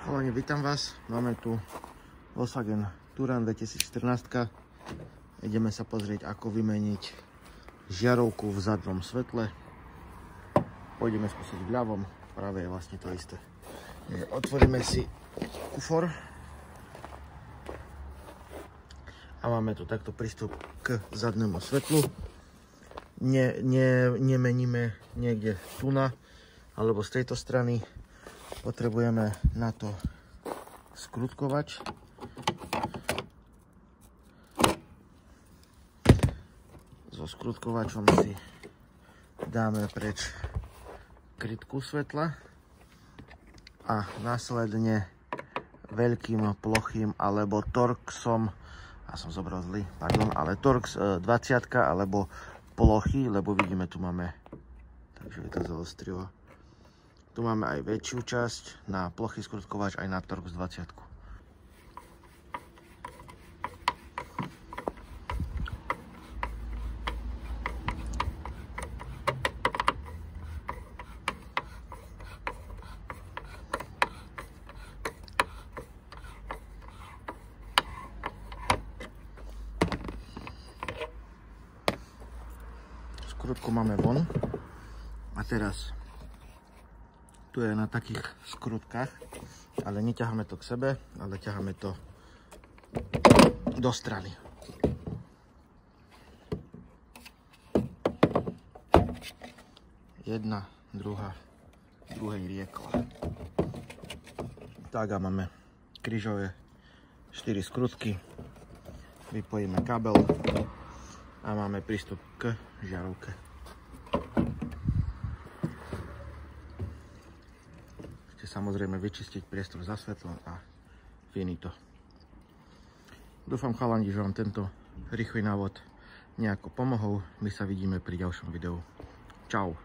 Chalani, vítam vás. Máme tu Volkswagen Touran 2014. Ideme sa pozrieť, ako vymeniť žiarovku v zadnom svetle. Pôjdeme skúsiť v ľavom, práve je vlastne to isté. Otvoríme si kufor a máme tu takto prístup k zadnému svetlu. Nemeníme niekde tuna alebo z tejto strany. Potrebujeme na to skrutkovač. So skrutkovačom si dáme preč krytku svetla a následne veľkým plochým alebo Torxom, ale Torx 20 alebo plochy, lebo vidíme, tu máme, takže je to zaostrilo. Tu máme aj väčšiu časť na plochý skrutkovač, aj na Torx 20. Skrutku máme von a teraz tu je na takých skrutkách, ale neťaháme to k sebe, ale ťaháme to do strany. Jedna, druhej riekla. Tak a máme krížové 4 skrutky. Vypojíme kábel a máme prístup k žiarovke. Samozrejme vyčistiť priestor za svetlom a finito. Dúfam, chalani, že vám tento rýchly návod nejako pomohol. My sa vidíme pri ďalšom videu. Čau.